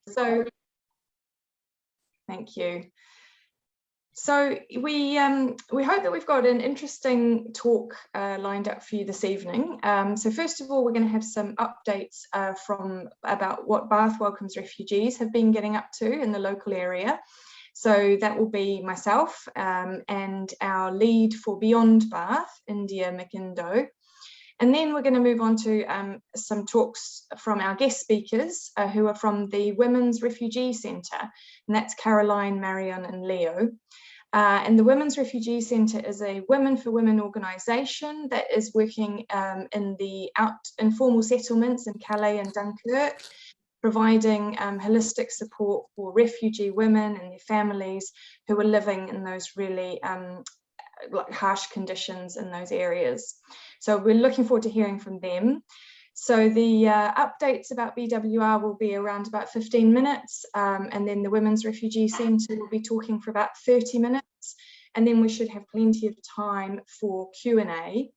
So, thank you. So we hope that we've got an interesting talk lined up for you this evening. So first of all, we're going to have some updates about what Bath Welcomes Refugees have been getting up to in the local area. So that will be myself and our lead for Beyond Bath, India McIndo. And then we're going to move on to some talks from our guest speakers who are from the Women's Refugee Centre, and that's Caroline, Marion and Leo. And the Women's Refugee Centre is a Women for Women organisation that is working in the informal settlements in Calais and Dunkirk, providing holistic support for refugee women and their families who are living in those really like harsh conditions in those areas. So we're looking forward to hearing from them. So the updates about BWR will be around about 15 minutes, and then the Women's Refugee Centre will be talking for about 30 minutes, and then we should have plenty of time for Q&A.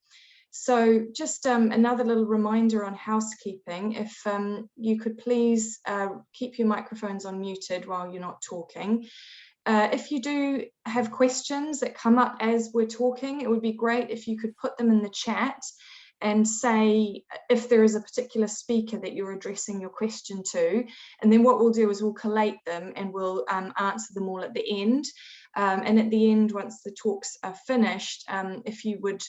So just another little reminder on housekeeping, if you could please keep your microphones unmuted while you're not talking. If you do have questions that come up as we're talking, it would be great if you could put them in the chat and say if there is a particular speaker that you're addressing your question to, and then what we'll do is we'll collate them and we'll answer them all at the end. And at the end, once the talks are finished, if you would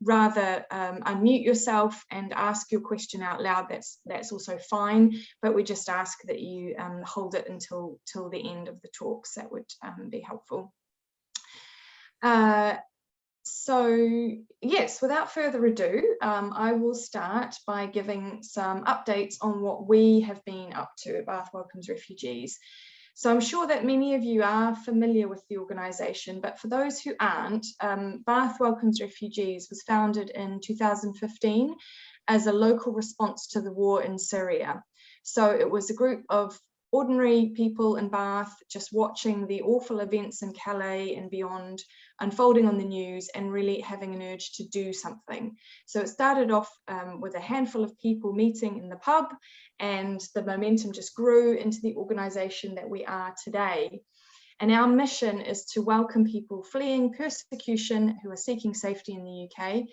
rather unmute yourself and ask your question out loud, that's also fine, but we just ask that you hold it until the end of the talks. That would be helpful. So yes, without further ado, I will start by giving some updates on what we have been up to at Bath Welcomes Refugees. So I'm sure that many of you are familiar with the organisation, but for those who aren't, Bath Welcomes Refugees was founded in 2015 as a local response to the war in Syria. So it was a group of ordinary people in Bath just watching the awful events in Calais and beyond unfolding on the news and really having an urge to do something. So it started off with a handful of people meeting in the pub, and the momentum just grew into the organisation that we are today. And our mission is to welcome people fleeing persecution who are seeking safety in the UK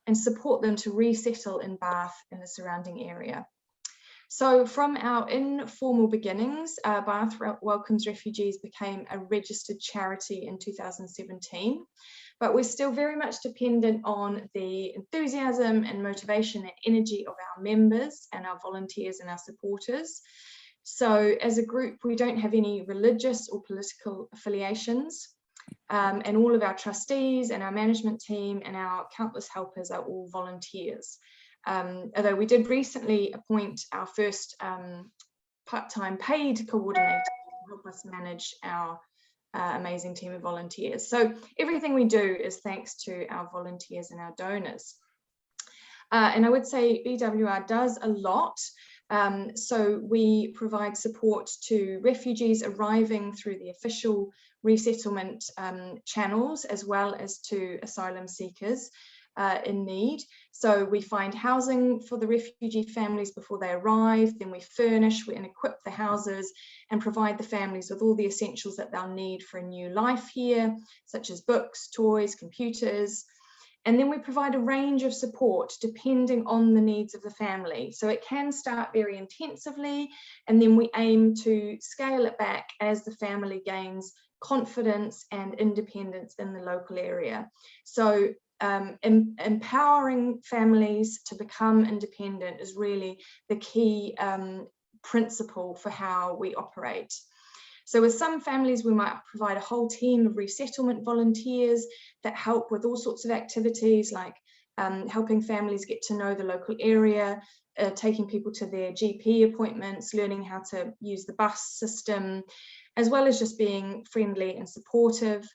and support them to resettle in Bath and the surrounding area. So from our informal beginnings, Bath Welcomes Refugees became a registered charity in 2017, but we're still very much dependent on the enthusiasm and motivation and energy of our members and our volunteers and our supporters. So as a group, we don't have any religious or political affiliations, and all of our trustees and our management team and our countless helpers are all volunteers. Although we did recently appoint our first part-time paid coordinator to help us manage our amazing team of volunteers. So everything we do is thanks to our volunteers and our donors. And I would say BWR does a lot. So we provide support to refugees arriving through the official resettlement channels, as well as to asylum seekers in need. So we find housing for the refugee families before they arrive, then we furnish and equip the houses and provide the families with all the essentials that they'll need for a new life here, such as books, toys, computers. And then we provide a range of support depending on the needs of the family. So it can start very intensively, and then we aim to scale it back as the family gains confidence and independence in the local area. So empowering families to become independent is really the key principle for how we operate. So with some families, we might provide a whole team of resettlement volunteers that help with all sorts of activities like helping families get to know the local area, taking people to their GP appointments, learning how to use the bus system, as well as just being friendly and supportive.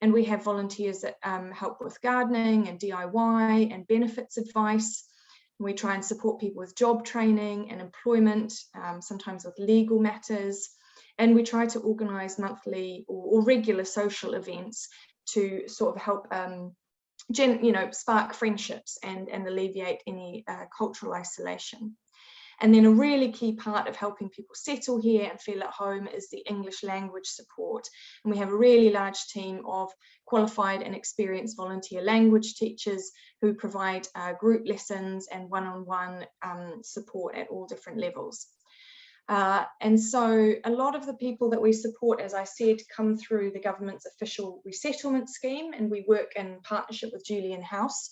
And we have volunteers that help with gardening and DIY and benefits advice. We try and support people with job training and employment, sometimes with legal matters. And we try to organise monthly or regular social events to sort of help spark friendships and alleviate any cultural isolation. And then a really key part of helping people settle here and feel at home is the English language support. And we have a really large team of qualified and experienced volunteer language teachers who provide group lessons and one-on-one support at all different levels. And so a lot of the people that we support, as I said, come through the government's official resettlement scheme, and we work in partnership with Julian House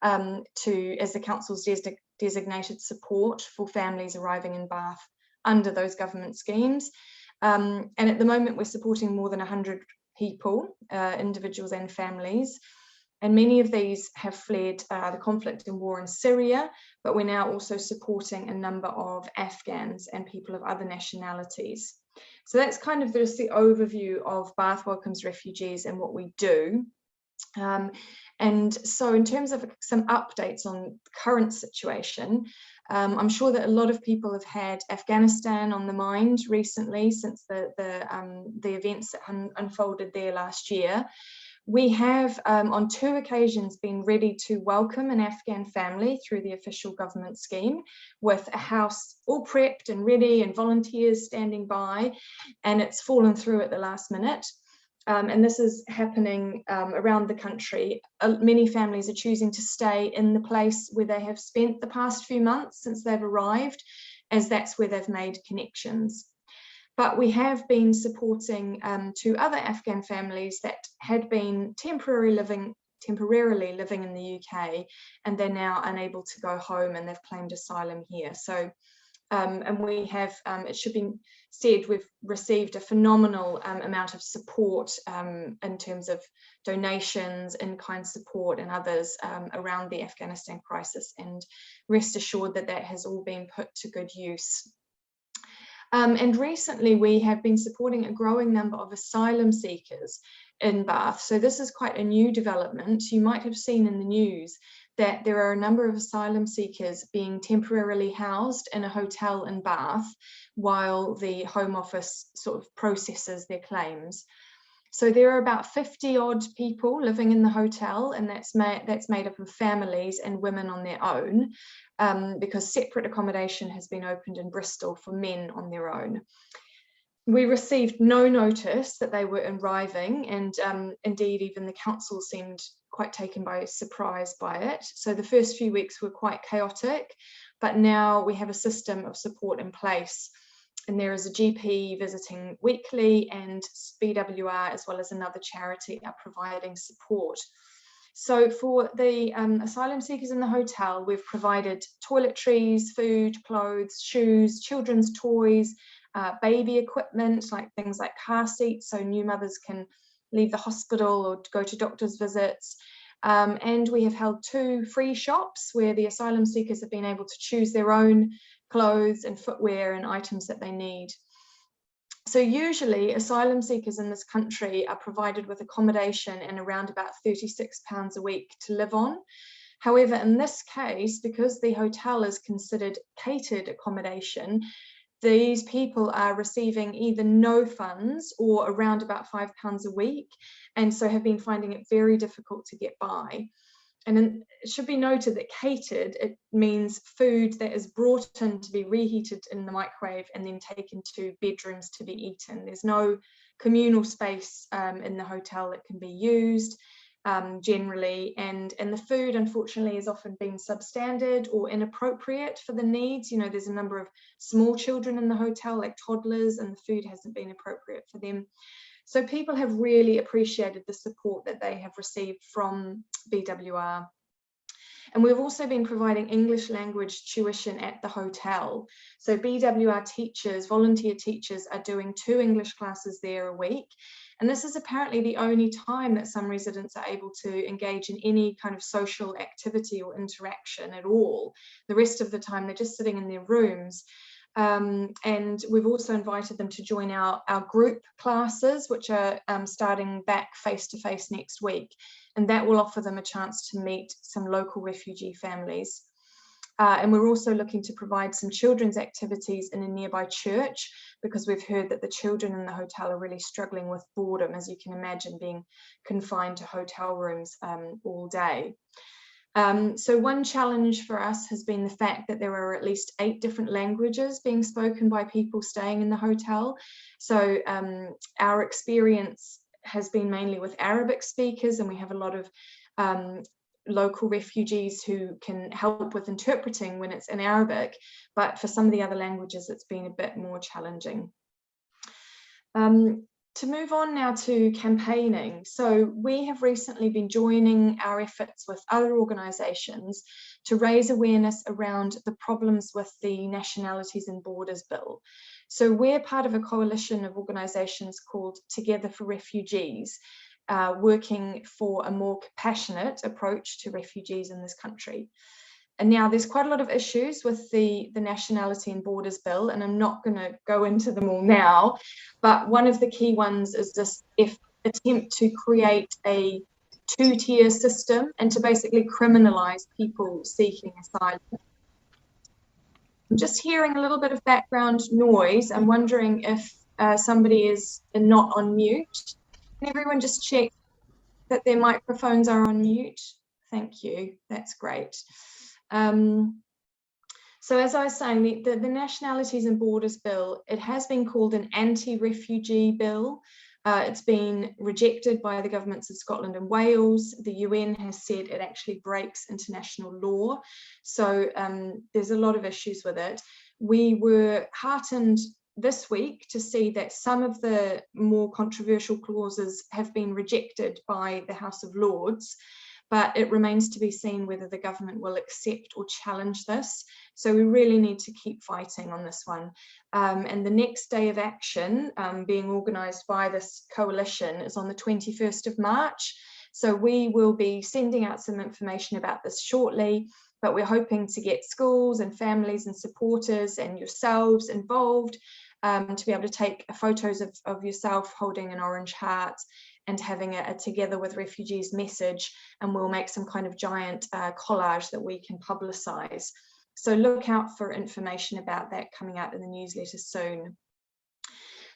as the council's designated support for families arriving in Bath under those government schemes. And at the moment we're supporting more than 100 people, individuals and families. And many of these have fled the conflict and war in Syria, but we're now also supporting a number of Afghans and people of other nationalities. So that's kind of just the overview of Bath Welcomes Refugees and what we do. And so in terms of some updates on the current situation, I'm sure that a lot of people have had Afghanistan on the mind recently since the events that unfolded there last year. We have on 2 occasions been ready to welcome an Afghan family through the official government scheme, with a house all prepped and ready and volunteers standing by, and it's fallen through at the last minute. And this is happening around the country. Many families are choosing to stay in the place where they have spent the past few months since they've arrived, as that's where they've made connections. But we have been supporting 2 other Afghan families that had been temporarily living in the UK, and they're now unable to go home, and they've claimed asylum here. So, and we have, it should be said, we've received a phenomenal amount of support in terms of donations, in-kind support and others around the Afghanistan crisis, and rest assured that that has all been put to good use. And recently we have been supporting a growing number of asylum seekers in Bath. So this is quite a new development. You might have seen in the news that there are a number of asylum seekers being temporarily housed in a hotel in Bath while the Home Office sort of processes their claims. So there are about 50 odd people living in the hotel, and that's made up of families and women on their own, because separate accommodation has been opened in Bristol for men on their own. We received no notice that they were arriving, and indeed even the council seemed quite taken by surprise by it. So the first few weeks were quite chaotic, but now we have a system of support in place. And there is a GP visiting weekly, and BWR as well as another charity are providing support. So for the asylum seekers in the hotel, we've provided toiletries, food, clothes, shoes, children's toys, baby equipment, like things like car seats, so new mothers can leave the hospital or go to doctor's visits. And we have held 2 free shops where the asylum seekers have been able to choose their own clothes and footwear and items that they need. So usually asylum seekers in this country are provided with accommodation and around about £36 a week to live on. However, in this case, because the hotel is considered catered accommodation, these people are receiving either no funds or around about £5 a week, and so have been finding it very difficult to get by. And it should be noted that catered, it means food that is brought in to be reheated in the microwave and then taken to bedrooms to be eaten. There's no communal space in the hotel that can be used generally, and the food unfortunately has often been substandard or inappropriate for the needs. You know, there's a number of small children in the hotel, like toddlers, and the food hasn't been appropriate for them. So people have really appreciated the support that they have received from BWR. And we've also been providing English language tuition at the hotel. So BWR teachers, volunteer teachers, are doing 2 English classes there a week. And this is apparently the only time that some residents are able to engage in any kind of social activity or interaction at all. The rest of the time they're just sitting in their rooms. And we've also invited them to join our group classes, which are starting back face-to-face next week. And that will offer them a chance to meet some local refugee families. And we're also looking to provide some children's activities in a nearby church, because we've heard that the children in the hotel are really struggling with boredom, as you can imagine, being confined to hotel rooms all day. So one challenge for us has been the fact that there are at least 8 different languages being spoken by people staying in the hotel. So our experience has been mainly with Arabic speakers, and we have a lot of local refugees who can help with interpreting when it's in Arabic, but for some of the other languages it's been a bit more challenging. To move on now to campaigning. So we have recently been joining our efforts with other organisations to raise awareness around the problems with the Nationalities and Borders Bill. So we're part of a coalition of organisations called Together for Refugees, working for a more compassionate approach to refugees in this country. And now there's quite a lot of issues with the Nationality and Borders Bill, and I'm not going to go into them all now, but one of the key ones is this attempt to create a 2-tier system and to basically criminalise people seeking asylum. I'm just hearing a little bit of background noise. I'm wondering if somebody is not on mute. Can everyone just check that their microphones are on mute? Thank you, that's great. So as I was saying, the Nationalities and Borders Bill, it has been called an anti-refugee bill. It's been rejected by the governments of Scotland and Wales. The UN has said it actually breaks international law. So there's a lot of issues with it. We were heartened this week to see that some of the more controversial clauses have been rejected by the House of Lords, but it remains to be seen whether the government will accept or challenge this. So we really need to keep fighting on this one. And the next day of action being organised by this coalition is on the 21st of March. So we will be sending out some information about this shortly, but we're hoping to get schools and families and supporters and yourselves involved to be able to take photos of yourself holding an orange heart and having a Together with Refugees message, and we'll make some kind of giant collage that we can publicise. So look out for information about that coming out in the newsletter soon.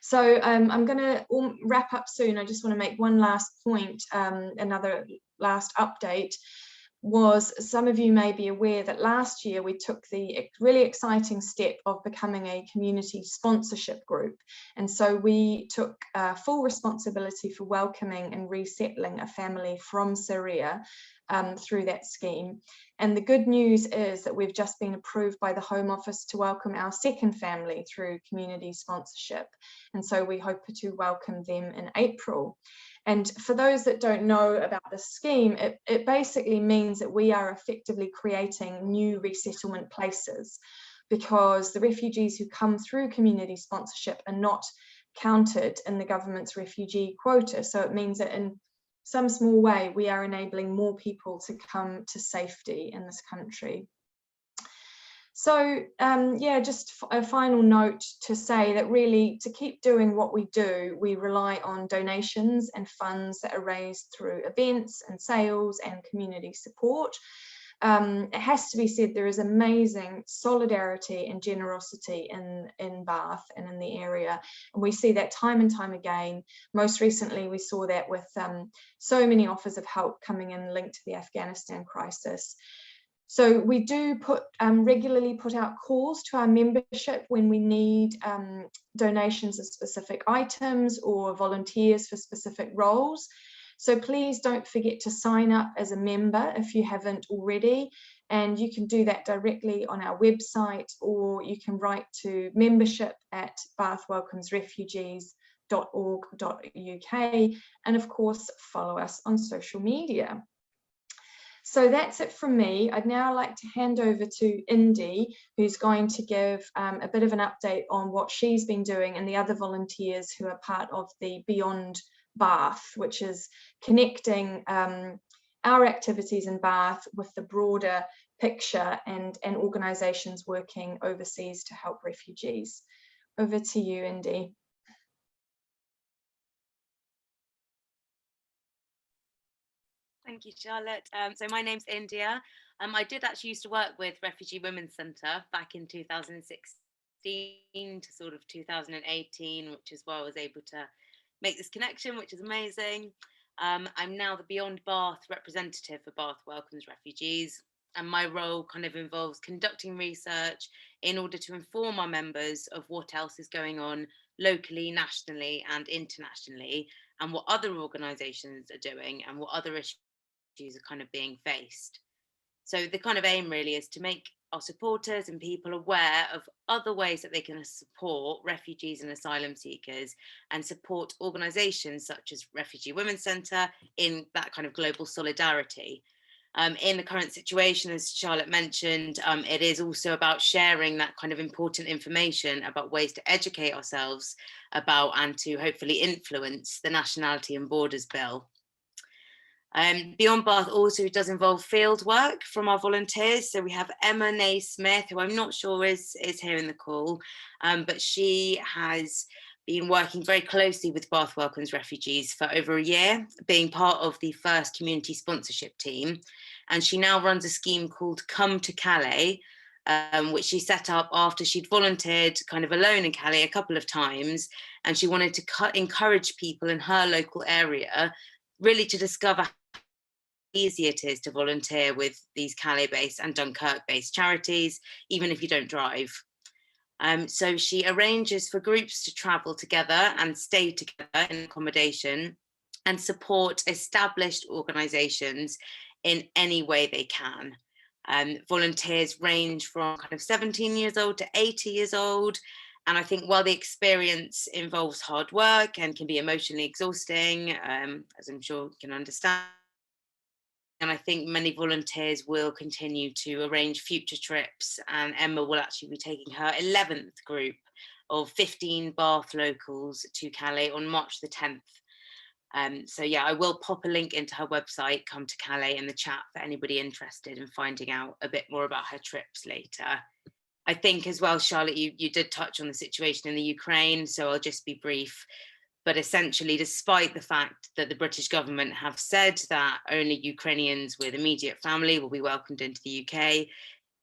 So I'm going to wrap up soon. I just want to make one last point, another last update. Was some of you may be aware that last year we took the really exciting step of becoming a community sponsorship group. And so we took full responsibility for welcoming and resettling a family from Syria through that scheme. And the good news is that we've just been approved by the Home Office to welcome our second family through community sponsorship. And so we hope to welcome them in April. And for those that don't know about this scheme, it basically means that we are effectively creating new resettlement places, because the refugees who come through community sponsorship are not counted in the government's refugee quota. So it means that in some small way, we are enabling more people to come to safety in this country. So yeah, just a final note to say that really to keep doing what we do, we rely on donations and funds that are raised through events and sales and community support. It has to be said, there is amazing solidarity and generosity in Bath and in the area, and we see that time and time again. Most recently we saw that with so many offers of help coming in linked to the Afghanistan crisis. So we do regularly put out calls to our membership when we need donations of specific items or volunteers for specific roles. So please don't forget to sign up as a member if you haven't already, and you can do that directly on our website, or you can write to membership@bathwelcomesrefugees.org.uk, and of course follow us on social media. So that's it from me. I'd now like to hand over to Indy, who's going to give a bit of an update on what she's been doing and the other volunteers who are part of the Beyond Bath, which is connecting our activities in Bath with the broader picture and organisations working overseas to help refugees. Over to you, Indy. Thank you, Charlotte. So my name's India. I did actually used to work with Refugee Women's Centre back in 2016 to sort of 2018, which is why I was able to make this connection, which is amazing. I'm now the Beyond Bath representative for Bath Welcomes Refugees, and my role kind of involves conducting research in order to inform our members of what else is going on locally, nationally, and internationally, and what other organisations are doing, and what other issues are kind of being faced. So the kind of aim really is to make our supporters and people aware of other ways that they can support refugees and asylum seekers, and support organisations such as Refugee Women's Centre in that kind of global solidarity. In the current situation, as Charlotte mentioned, it is also about sharing that kind of important information about ways to educate ourselves about and to hopefully influence the Nationality and Borders Bill. Beyond Bath also does involve field work from our volunteers. So we have Emma Naismith, who I'm not sure is here in the call, but she has been working very closely with Bath Welcomes Refugees for over a year, being part of the first community sponsorship team. And she now runs a scheme called Come to Calais, which she set up after she'd volunteered kind of alone in Calais a couple of times. And she wanted to encourage people in her local area really to discover easy it is to volunteer with these Calais-based and Dunkirk-based charities, even if you don't drive. So she arranges for groups to travel together and stay together in accommodation and support established organisations in any way they can. Volunteers range from kind of 17 years old to 80 years old. And I think while the experience involves hard work and can be emotionally exhausting, as I'm sure you can understand, and I think many volunteers will continue to arrange future trips, and Emma will actually be taking her 11th group of 15 Bath locals to Calais on March the 10th. So yeah, I will pop a link into her website, Come to Calais, in the chat for anybody interested in finding out a bit more about her trips later. I think as well, Charlotte, you did touch on the situation in the Ukraine, so I'll just be brief. But essentially, despite the fact that the British government have said that only Ukrainians with immediate family will be welcomed into the UK,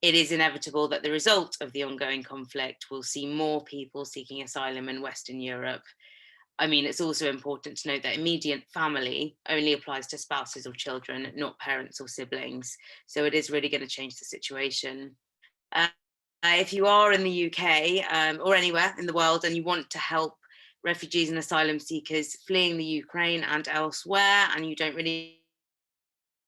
it is inevitable that the result of the ongoing conflict will see more people seeking asylum in Western Europe. I mean, it's also important to note that immediate family only applies to spouses or children, not parents or siblings. So it is really going to change the situation. If you are in the UK or anywhere in the world and you want to help refugees and asylum seekers fleeing the Ukraine and elsewhere, and you don't really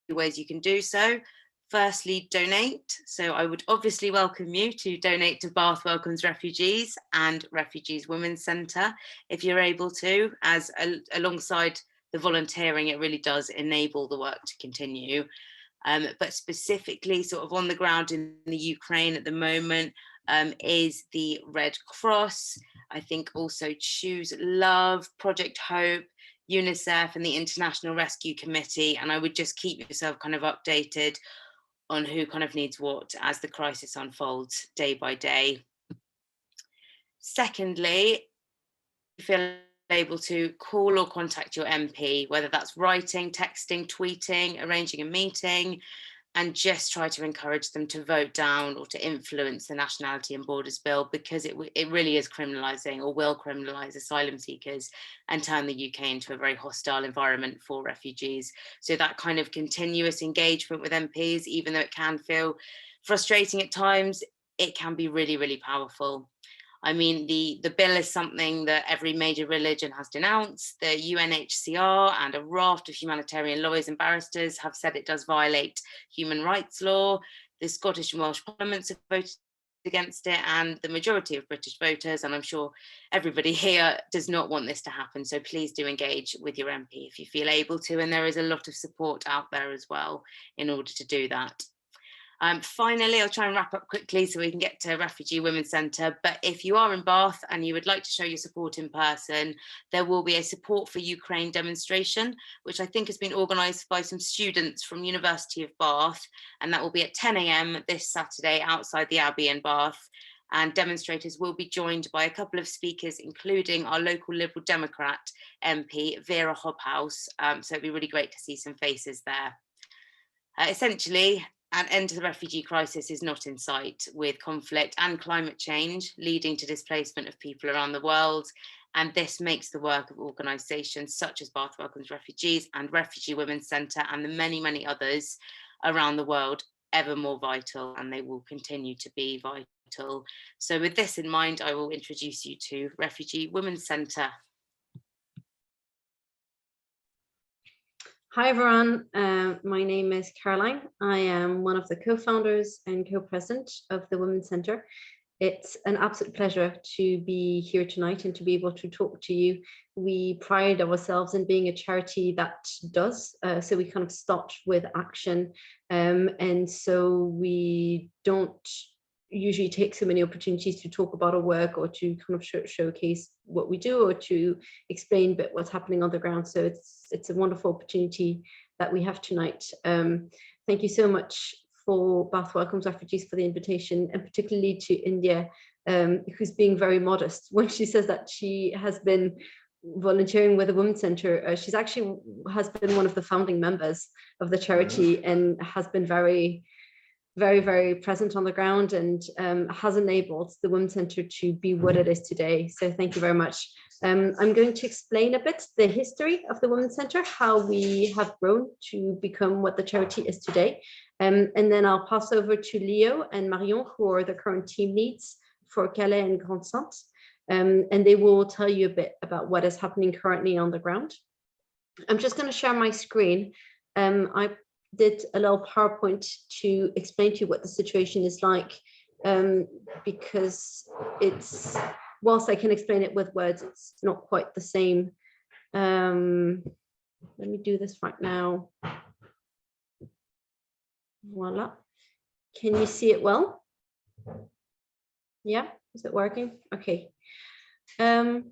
know ways you can do so, firstly, donate. So I would obviously welcome you to donate to Bath Welcomes Refugees and Refugees Women's Centre if you're able to, as alongside the volunteering, it really does enable the work to continue. But specifically sort of on the ground in the Ukraine at the moment is the Red Cross. I think also Choose Love, Project Hope, UNICEF and the International Rescue Committee. And I would just keep yourself kind of updated on who kind of needs what as the crisis unfolds day by day. Secondly, you feel able to call or contact your MP, whether that's writing, texting, tweeting, arranging a meeting, and just try to encourage them to vote down or to influence the Nationality and Borders Bill, because it really is criminalising or will criminalise asylum seekers and turn the UK into a very hostile environment for refugees. So that kind of continuous engagement with MPs, even though it can feel frustrating at times, it can be really, really powerful. I mean, the bill is something that every major religion has denounced. The UNHCR and a raft of humanitarian lawyers and barristers have said it does violate human rights law. The Scottish and Welsh parliaments have voted against it, and the majority of British voters, and I'm sure everybody here, does not want this to happen. So please do engage with your MP if you feel able to, and there is a lot of support out there as well in order to do that. Finally, I'll try and wrap up quickly so we can get to Refugee Women's Centre. But if you are in Bath and you would like to show your support in person, there will be a Support for Ukraine demonstration, which I think has been organised by some students from University of Bath. And that will be at 10 a.m. this Saturday outside the Abbey in Bath. And demonstrators will be joined by a couple of speakers, including our local Liberal Democrat MP, Vera Hobhouse. So it'd be really great to see some faces there. Essentially, an end to the refugee crisis is not in sight, with conflict and climate change leading to displacement of people around the world. And this makes the work of organisations such as Bath Welcomes Refugees and Refugee Women's Centre and the many, many others around the world ever more vital, and they will continue to be vital. So with this in mind, I will introduce you to Refugee Women's Centre. Hi everyone, my name is Caroline. I am one of the co-founders and co-president of the Women's Centre. It's an absolute pleasure to be here tonight and to be able to talk to you. We pride ourselves in being a charity that does, so we kind of start with action, and so we don't usually take so many opportunities to talk about our work or to kind of showcase what we do or to explain a bit what's happening on the ground. So it's a wonderful opportunity that we have tonight. Thank you so much for Bath Welcomes Refugees for the invitation, and particularly to India, who's being very modest when she says that she has been volunteering with the Women's Centre. She's actually has been one of the founding members of the charity and has been very, very present on the ground, and has enabled the Women's Centre to be what it is today. So thank you very much. I'm going to explain a bit the history of the Women's Centre, how we have grown to become what the charity is today. And then I'll pass over to Leo and Marion, who are the current team leads for Calais and Grande Sainte. And they will tell you a bit about what is happening currently on the ground. I'm just going to share my screen. I did a little PowerPoint to explain to you what the situation is like, because it's, whilst I can explain it with words, it's not quite the same. Let me do this right now. Voila. Can you see it well? Yeah, is it working? Okay. The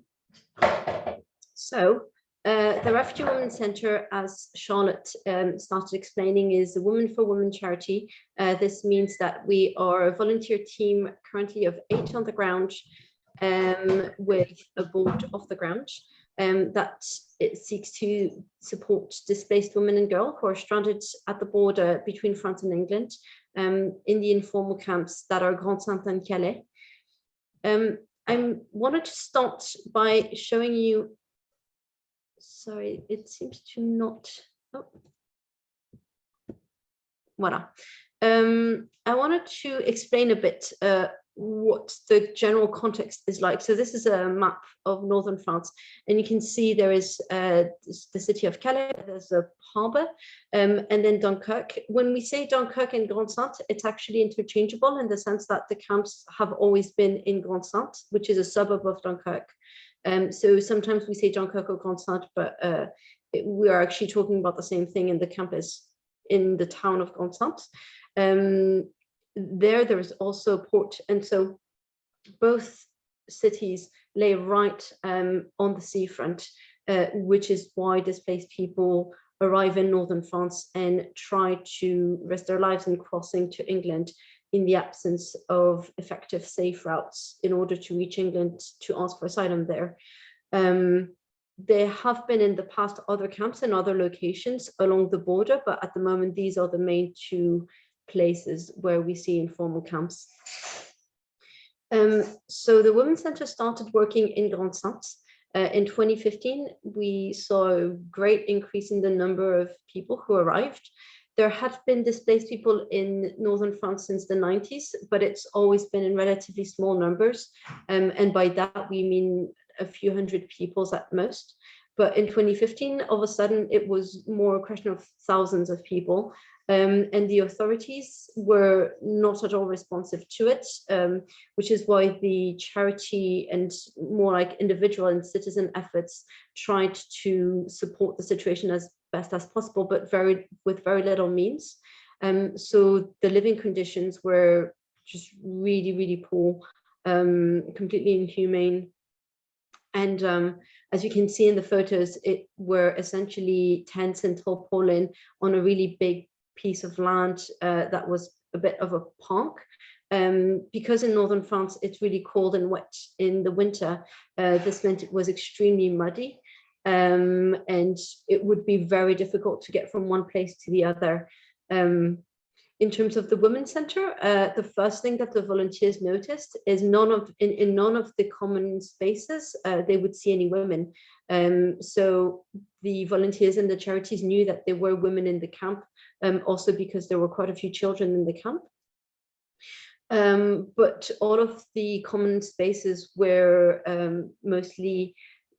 Refugee Women's Centre, as Charlotte started explaining, is a Women for Women charity. This means that we are a volunteer team currently of 8 on the ground, with a board off the ground, that it seeks to support displaced women and girls who are stranded at the border between France and England, in the informal camps that are Grande Sainte and Calais. I wanted to start by showing you, sorry, it seems to not, oh, voila. I wanted to explain a bit what the general context is like. So this is a map of northern France, and you can see there is the city of Calais, there's a harbour, and then Dunkirk. When we say Dunkirk and Grande Sainte, it's actually interchangeable in the sense that the camps have always been in Grande Sainte, which is a suburb of Dunkirk. So sometimes we say Dunkirk or Grande Sainte, but we are actually talking about the same thing, and the camp is in the town of Grande Sainte. There is also a port, and so both cities lay right on the seafront, which is why displaced people arrive in northern France and try to risk their lives in crossing to England in the absence of effective safe routes in order to reach England to ask for asylum there. There have been in the past other camps in other locations along the border, but at the moment these are the main 2 places where we see informal camps. So the Women's Centre started working in Grande Sainte. In 2015, we saw a great increase in the number of people who arrived. There had been displaced people in northern France since the 90s, but it's always been in relatively small numbers. And by that, we mean a few hundred people at most. But in 2015, all of a sudden, it was more a question of thousands of people. And the authorities were not at all responsive to it, which is why the charity and more like individual and citizen efforts tried to support the situation as best as possible, but with very little means. So the living conditions were just really poor, completely inhumane. And as you can see in the photos, it were essentially tents and tarpaulin on a really big piece of land that was a bit of a park. Because in northern France, it's really cold and wet in the winter, this meant it was extremely muddy. And it would be very difficult to get from one place to the other. in terms of the Women's Centre, the first thing that the volunteers noticed is in none of the common spaces they would see any women. So the volunteers and the charities knew that there were women in the camp, also because there were quite a few children in the camp. But all of the common spaces were mostly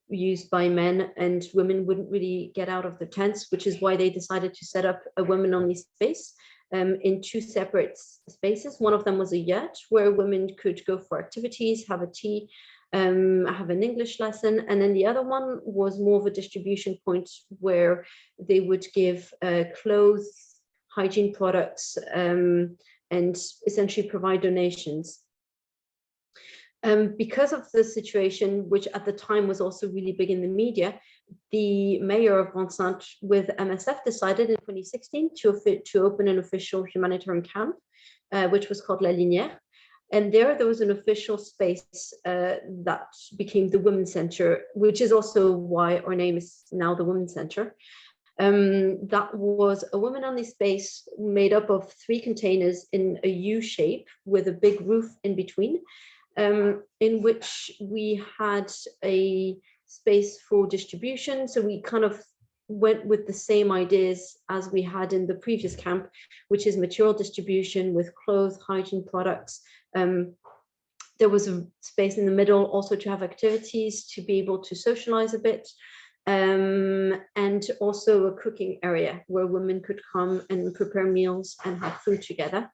used by men, and women wouldn't really get out of the tents, which is why they decided to set up a women-only space in 2 separate spaces. One of them was a yurt where women could go for activities, have a tea, have an English lesson, and then the other one was more of a distribution point where they would give clothes, hygiene products, and essentially provide donations. Because of the situation, which at the time was also really big in the media, the mayor of Grande-Sainte with MSF decided in 2016 to open an official humanitarian camp, which was called La Linière. And there was an official space that became the Women's Centre, which is also why our name is now the Women's Centre. That was a women-only space made up of 3 containers in a U shape with a big roof in between, in which we had a space for distribution. So we kind of went with the same ideas as we had in the previous camp, which is material distribution with clothes, hygiene products. There was a space in the middle also to have activities, to be able to socialize a bit, and also a cooking area where women could come and prepare meals and have food together.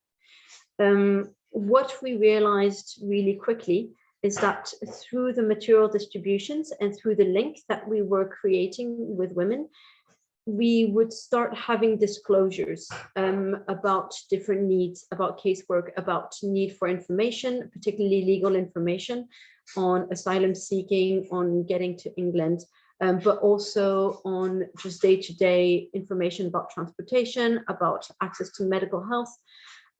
What we realized really quickly is that through the material distributions and through the link that we were creating with women, we would start having disclosures about different needs, about casework, about need for information, particularly legal information on asylum seeking, on getting to England, but also on just day-to-day information about transportation, about access to medical health,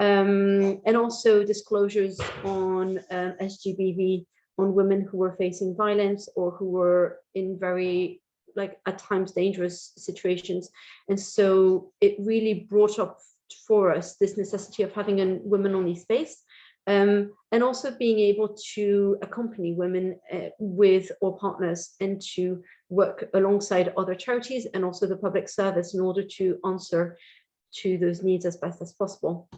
and also disclosures on SGBV, on women who were facing violence or who were in very, like, at times dangerous situations. And so it really brought up for us this necessity of having a women-only space, and also being able to accompany women with or partners and to work alongside other charities and also the public service in order to answer to those needs as best as possible.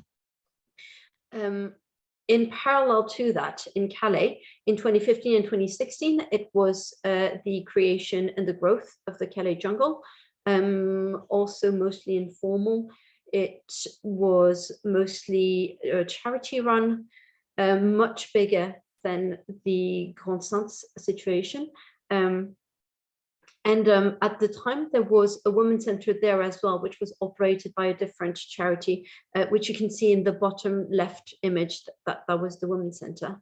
In parallel to that, in Calais, in 2015 and 2016, it was the creation and the growth of the Calais jungle, also mostly informal. It was mostly a charity run, much bigger than the Grande-Sainte situation. And at the time, there was a women's centre there as well, which was operated by a different charity, which you can see in the bottom left image, that was the women's centre.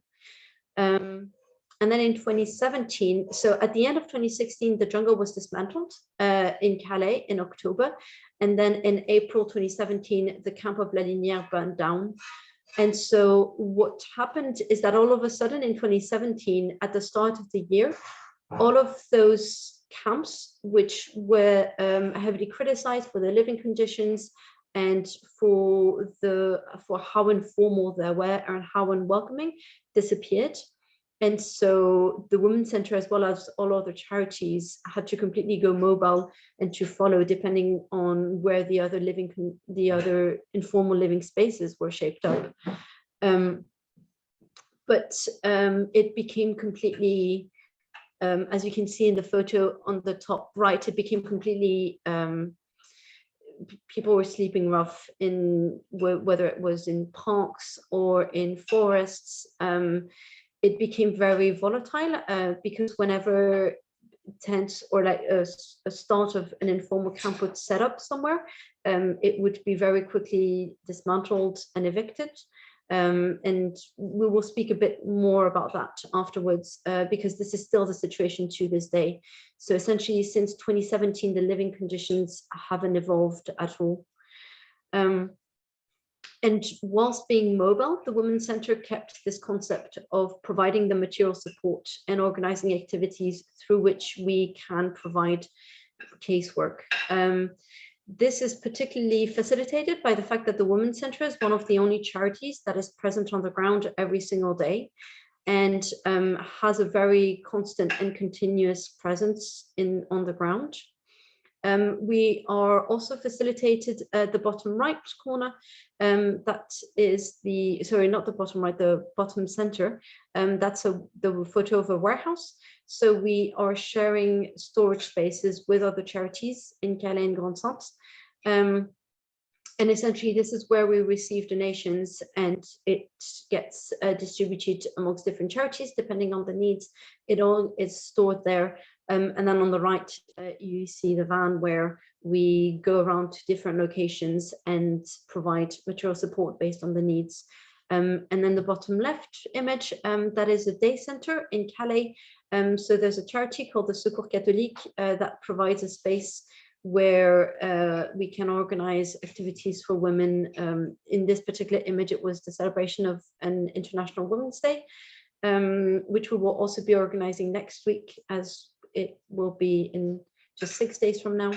And then in 2017, so at the end of 2016, the jungle was dismantled in Calais in October. And then in April 2017, the camp of La Linière burned down. And so what happened is that all of a sudden in 2017, at the start of the year, all of those camps, which were heavily criticized for their living conditions and for how informal they were and how unwelcoming, disappeared. And so the Women's Centre, as well as all other charities, had to completely go mobile and to follow depending on where the other informal living spaces were shaped up. But it became completely, as you can see in the photo on the top right, it became completely, people were sleeping rough in whether it was in parks or in forests. It became very volatile because whenever tents or like a start of an informal camp would set up somewhere, it would be very quickly dismantled and evicted. And we will speak a bit more about that afterwards, because this is still the situation to this day. So essentially, since 2017, the living conditions haven't evolved at all. And whilst being mobile, the Women's Centre kept this concept of providing the material support and organizing activities through which we can provide casework. This is particularly facilitated by the fact that the Women's Centre is one of the only charities that is present on the ground every single day, and has a very constant and continuous presence on the ground. We are also facilitated at the bottom right corner. That is the, sorry, not the bottom right, the bottom center. That's the photo of a warehouse. So we are sharing storage spaces with other charities in Calais and Grande-Sainte. And essentially, this is where we receive donations, and it gets distributed amongst different charities depending on the needs. It all is stored there. And then on the right, you see the van where we go around to different locations and provide material support based on the needs. And then the bottom left image, that is a day center in Calais. So there's a charity called the Secours Catholique that provides a space where we can organize activities for women. In this particular image, it was the celebration of an International Women's Day, which we will also be organizing next week, as it will be in just 6 days from now.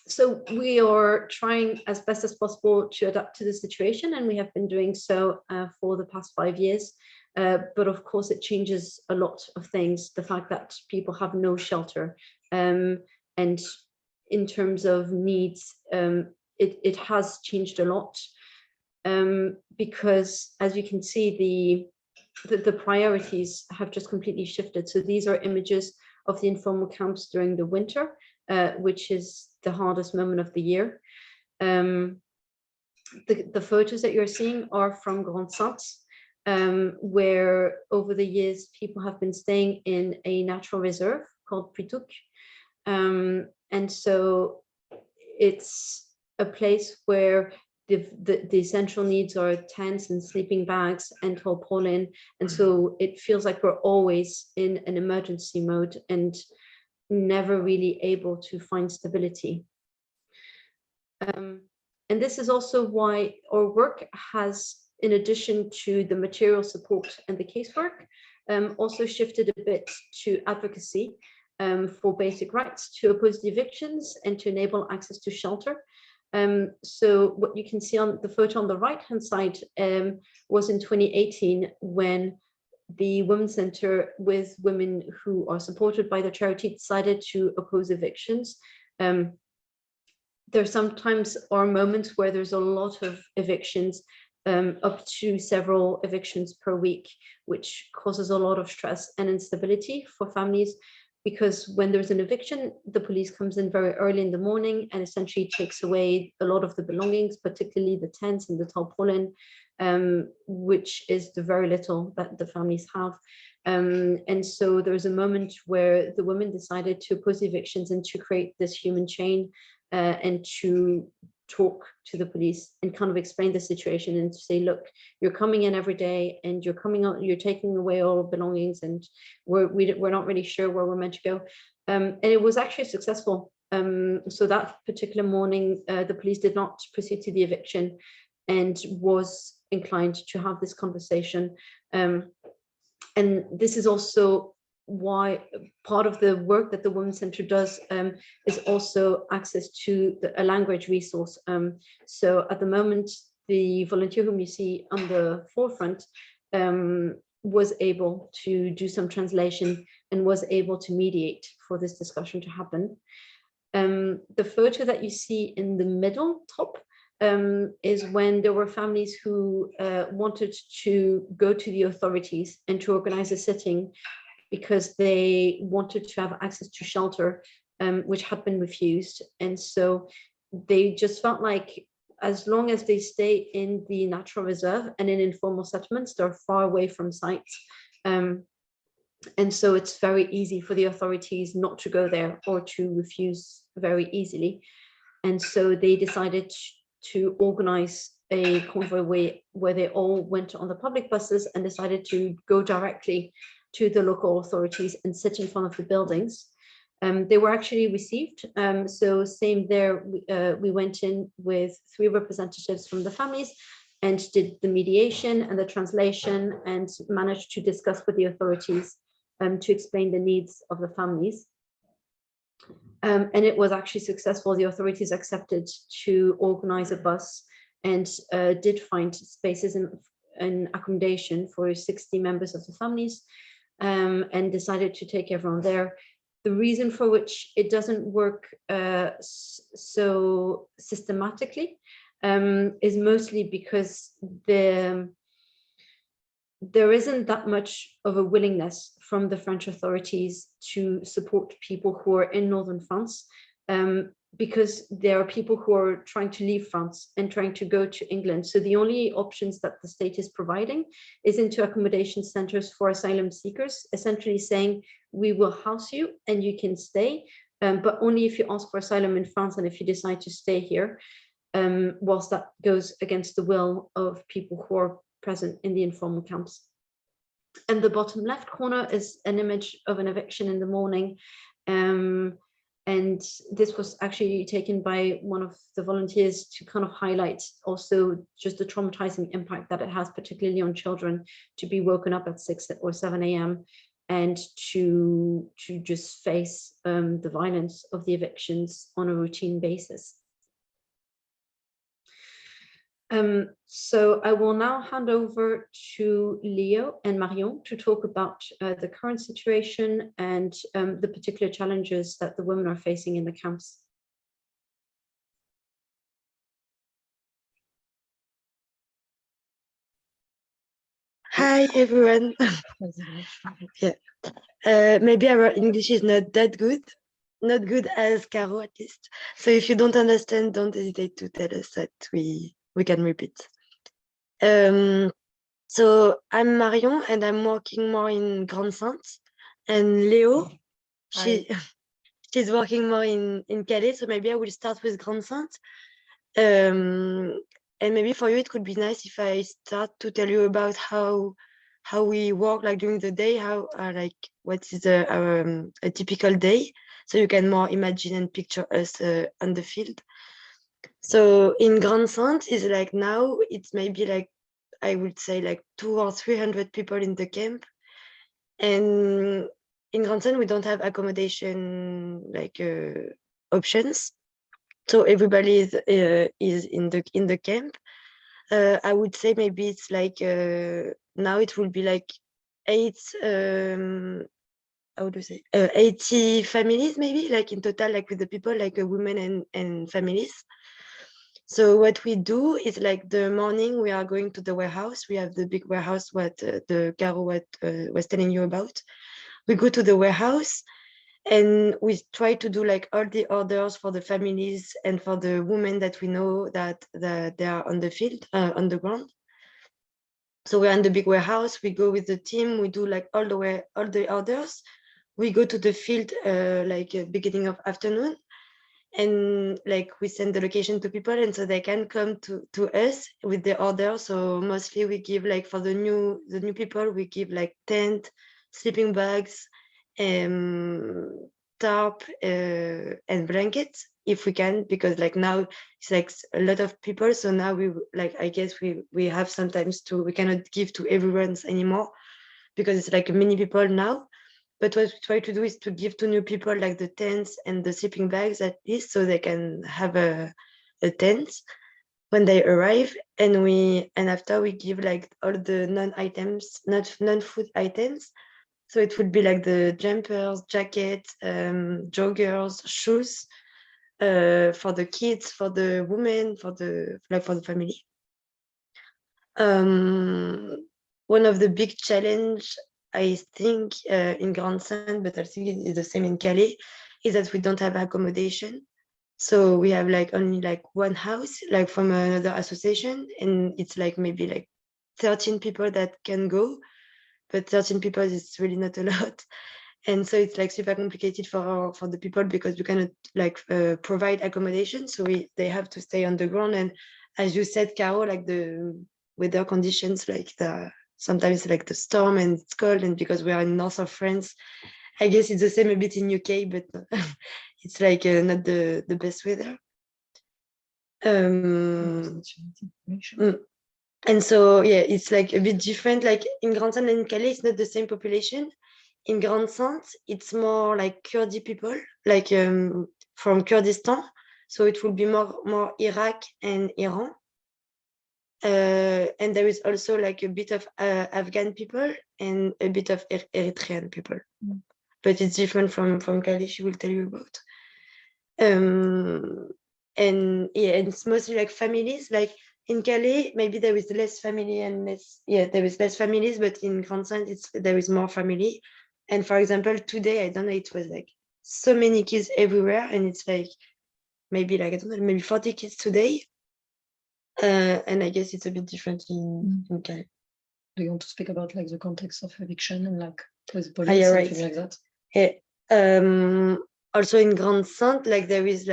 So we are trying as best as possible to adapt to the situation, and we have been doing so for the past 5 years. But of course, it changes a lot of things. The fact that people have no shelter, and in terms of needs, it has changed a lot, because as you can see, the priorities have just completely shifted. So these are images of the informal camps during the winter, which is the hardest moment of the year. The photos that you're seeing are from Grande-Sainte, where over the years people have been staying in a natural reserve called Puituc. And so it's a place where the essential needs are tents and sleeping bags and tarpaulin. And so it feels like we're always in an emergency mode and never really able to find stability. And this is also why our work has, in addition to the material support and the casework, also shifted a bit to advocacy for basic rights, to oppose the evictions and to enable access to shelter. So what you can see on the photo on the right-hand side was in 2018, when the Women's Centre, with women who are supported by the charity, decided to oppose evictions. There sometimes are moments where there's a lot of evictions, up to several evictions per week, which causes a lot of stress and instability for families, because when there's an eviction, the police comes in very early in the morning and essentially takes away a lot of the belongings, particularly the tents and the tarpaulin, which is the very little that the families have. And so there was a moment where the women decided to oppose evictions and to create this human chain, and to talk to the police and kind of explain the situation and to say, look, you're coming in every day and you're coming out, you're taking away all our belongings, and we're not really sure where we're meant to go. And it was actually successful. So that particular morning, the police did not proceed to the eviction and was inclined to have this conversation. And this is also why part of the work that the Women's Centre does is also access to a language resource. So at the moment, the volunteer whom you see on the forefront was able to do some translation and was able to mediate for this discussion to happen. The photo that you see in the middle top is when there were families who wanted to go to the authorities and to organize a sitting, because they wanted to have access to shelter, which had been refused. And so they just felt like, as long as they stay in the natural reserve and in informal settlements, they're far away from sites. And so it's very easy for the authorities not to go there or to refuse very easily. And so they decided to organize a convoy where they all went on the public buses and decided to go directly to the local authorities and sit in front of the buildings. They were actually received. So same there, we went in with 3 representatives from the families and did the mediation and the translation and managed to discuss with the authorities to explain the needs of the families. And it was actually successful. The authorities accepted to organize a bus and did find spaces in accommodation for 60 members of the families, and decided to take everyone there. The reason for which it doesn't work so systematically is mostly because there isn't that much of a willingness from the French authorities to support people who are in northern France, because there are people who are trying to leave France and trying to go to England. So the only options that the state is providing is into accommodation centers for asylum seekers, essentially saying, we will house you and you can stay, but only if you ask for asylum in France and if you decide to stay here, whilst that goes against the will of people who are present in the informal camps. And the bottom left corner is an image of an eviction in the morning. And this was actually taken by one of the volunteers to kind of highlight also just the traumatizing impact that it has, particularly on children, to be woken up at 6 or 7 a.m. and to just face the violence of the evictions on a routine basis. So I will now hand over to Leo and Marion to talk about the current situation and the particular challenges that the women are facing in the camps. Hi everyone. Yeah. Maybe our English is not that good, not good as Caro at least. So if you don't understand, don't hesitate to tell us that we can repeat. So I'm Marion and I'm working more in Grande Sainte, and Leo, she's working more in Calais. So maybe I will start with Grande Sainte. And maybe for you, it could be nice if I start to tell you about how we work like during the day, how like what is a typical day, so you can more imagine and picture us on the field. So in Grande Sainte is like now it's maybe like I would say like 200 or 300 people in the camp, and in Grande Sainte we don't have accommodation like options. So everybody is in the camp. I would say maybe it's like now it will be like 80 families maybe, like in total, like with the people, like women and families. So what we do is like the morning we are going to the warehouse. We have the big warehouse what the Caro was telling you about. We go to the warehouse and we try to do like all the orders for the families and for the women that we know that they are on the field, on the ground. So we're in the big warehouse, we go with the team, we do like all the orders. We go to the field like beginning of afternoon, and like we send the location to people, and so they can come to us with the order. So mostly we give like for the new people, we give like tent, sleeping bags, tarp and blankets if we can, because like now it's like a lot of people, so now we like I guess we have sometimes we cannot give to everyone anymore because it's like many people now. But what we try to do is to give to new people like the tents and the sleeping bags at least, so they can have a tent when they arrive. And after we give like all the non-food items. So it would be like the jumpers, jackets, joggers, shoes for the kids, for the women, for the family. One of the big challenge, I think, in Grande Sainte, but I think it is the same in Calais, is that we don't have accommodation. So we have like only like one house, like from another association, and it's like maybe like 13 people that can go. But 13 people is really not a lot. And so it's like super complicated for the people because we cannot like provide accommodation. So they have to stay on the ground. And as you said, Caro, like the weather conditions, like sometimes like the storm and it's cold, and because we are in north of France, I guess it's the same a bit in UK, but it's like not the best weather. And so, yeah, it's like a bit different. Like in Grande Sainte and in Calais, it's not the same population. in Grande Sainte, it's more like Kurdi people, like from Kurdistan. So it will be more Iraq and Iran. And there is also like a bit of Afghan people and a bit of Eritrean people. But it's different from Calais, she will tell you about. And yeah, and it's mostly like families. Like in Calais, maybe there is less family and less, there is less families, but in Grande Sainte, there is more family. And for example, today, I don't know, it was like so many kids everywhere, and it's like maybe like, I don't know, maybe 40 kids today. And I guess it's a bit different in Calais. Do you want to speak about like the context of eviction and like with police yeah, and right. things like that? Yeah. Also in Grande Sainte, like there is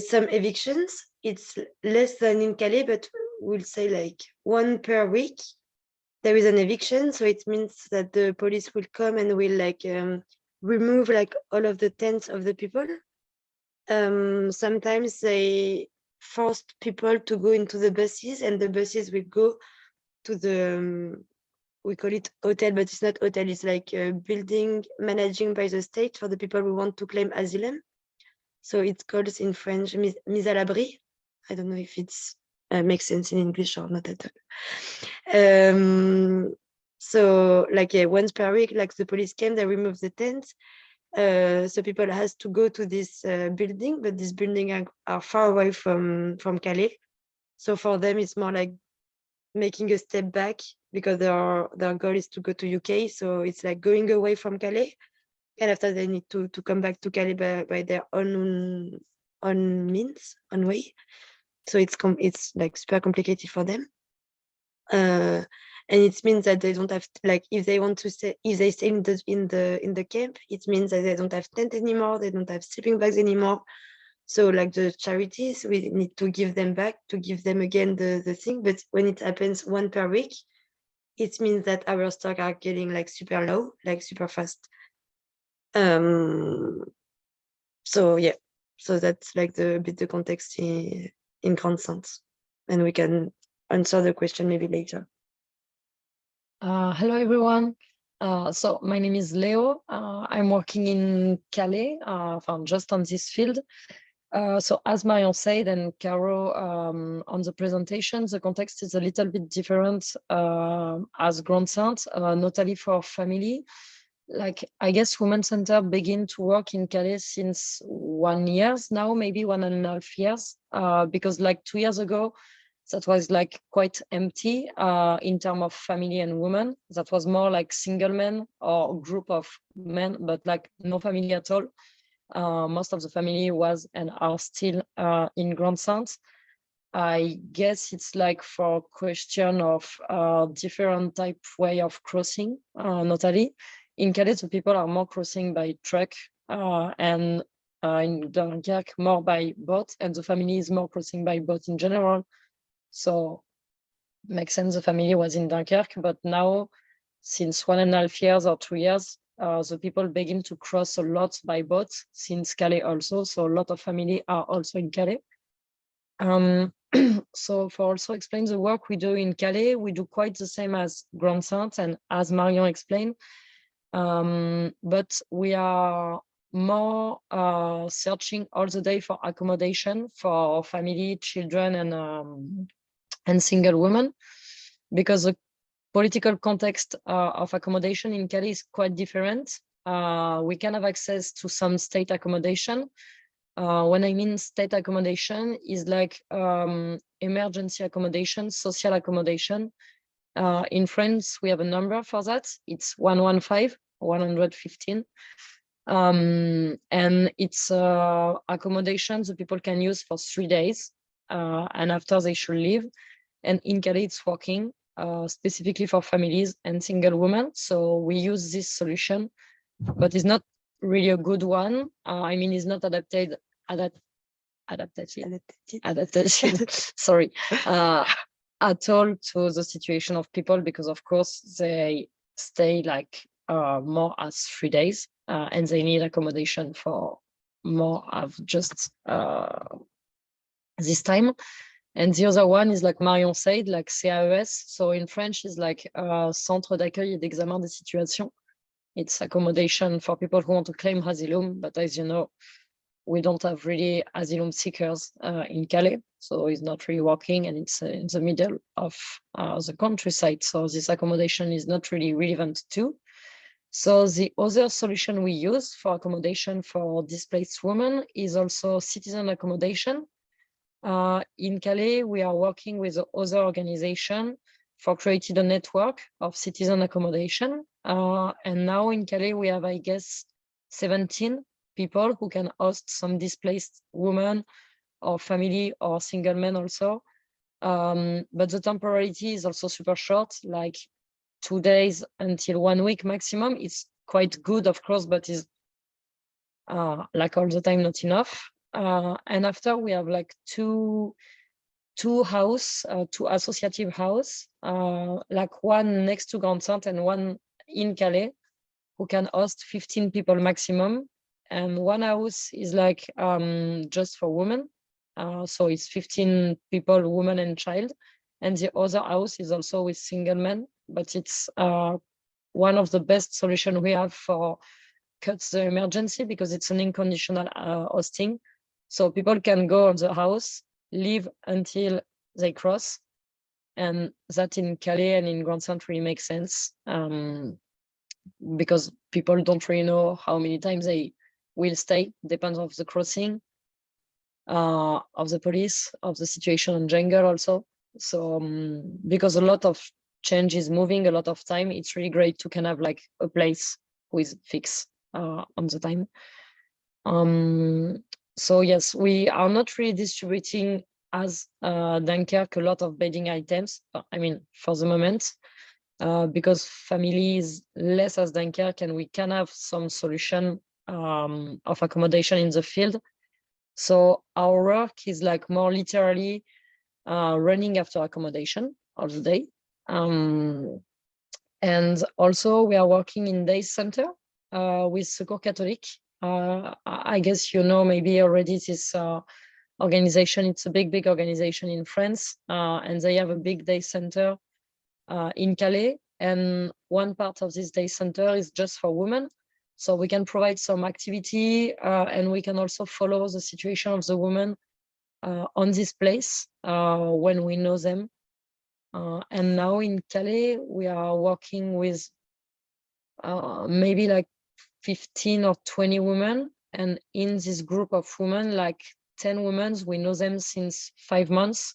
some evictions. It's less than in Calais, but we'll say like 1 per week. There is an eviction, so it means that the police will come and will like remove like all of the tents of the people. Sometimes they forced people to go into the buses, and the buses will go to the we call it hotel, but it's not hotel. It's like a building managing by the state for the people who want to claim asylum. So it's called in French mise à l'abri. I don't know if it's makes sense in English or not at all. So like once per week, like the police came, they removed the tents. So people has to go to this building, but this building are far away from Calais. So for them, it's more like making a step back because their goal is to go to UK. So it's like going away from Calais, and after they need to come back to Calais by their own means, own way. So it's like super complicated for them. And it means that they don't have like if they want to stay, if they stay in the camp, it means that they don't have tent anymore, they don't have sleeping bags anymore. So like the charities, we need to give them back, to give them again the thing. But when it happens 1 per week, it means that our stock are getting like super low, like super fast. So yeah, so that's like the context in Grande Sainte, and we can answer the question maybe later. Hello, everyone. So my name is Leo. I'm working in Calais, just on this field. So as Marion said, and Caro on the presentation, the context is a little bit different as Grande Sainte, notably for family. Like, I guess Women Center begin to work in Calais since 1 year now, maybe 1.5 years, because like 2 years ago, that was like quite empty in terms of family and women. That was more like single men or group of men, but like no family at all. Most of the family was and are still in Grande Sainte. I guess it's like for question of different type way of crossing, notably. In Calais, the people are more crossing by truck and in Dunkirk more by boat, and the family is more crossing by boat in general. So makes sense the family was in Dunkirk, but now since 1.5 years or 2 years, the people begin to cross a lot by boat since Calais also. So a lot of family are also in Calais. So for also explain the work we do in Calais, we do quite the same as Grande Sainte and as Marion explained, but we are more searching all the day for accommodation for family, children, and single women, because the political context of accommodation in Calais is quite different. We can have access to some state accommodation. When I mean state accommodation is like emergency accommodation, social accommodation. In France, we have a number for that. It's 115. And it's accommodation the people can use for 3 days, and after they should leave. And in Calais, it's working specifically for families and single women. So we use this solution, but it's not really a good one. I mean, it's not adapted. Sorry, at all to the situation of people, because of course they stay like more as 3 days, and they need accommodation for more of just this time. And the other one is like Marion said, like CAES. So in French is like Centre d'accueil et d'examen des situations. It's accommodation for people who want to claim asylum, but as you know, we don't have really asylum seekers in Calais, so it's not really working, and it's in the middle of the countryside, so this accommodation is not really relevant too. So the other solution we use for accommodation for displaced women is also citizen accommodation. In Calais, we are working with other organization for creating a network of citizen accommodation. And now in Calais, we have, I guess, 17 people who can host some displaced women or family or single men also. But the temporality is also super short, like 2 days until 1 week maximum. It's quite good, of course, but is like all the time not enough. And after we have like two associative house, like one next to Grand Sainte and one in Calais, who can host 15 people maximum. And one house is like just for women. So it's 15 people, women and child. And the other house is also with single men, but it's one of the best solution we have for cuts the emergency, because it's an unconditional hosting. So people can go on the house, live until they cross. And that in Calais and in Grand Sainte really makes sense, because people don't really know how many times they will stay, depends on the crossing, of the police, of the situation in jungle also. So because a lot of change is moving a lot of time, it's really great to can have like a place with fix on the time. So yes, we are not really distributing as Dunkirk a lot of bedding items, I mean, for the moment, because family is less as Dunkirk, and we can have some solution of accommodation in the field. So our work is like more literally running after accommodation all the day. And also we are working in day center with Secours Catholique. I guess you know maybe already this organization. It's a big organization in France, and they have a big day center in Calais. And one part of this day center is just for women. So we can provide some activity, and we can also follow the situation of the women on this place when we know them. And now in Calais, we are working with maybe like 15 or 20 women. And in this group of women, like 10 women, we know them since 5 months.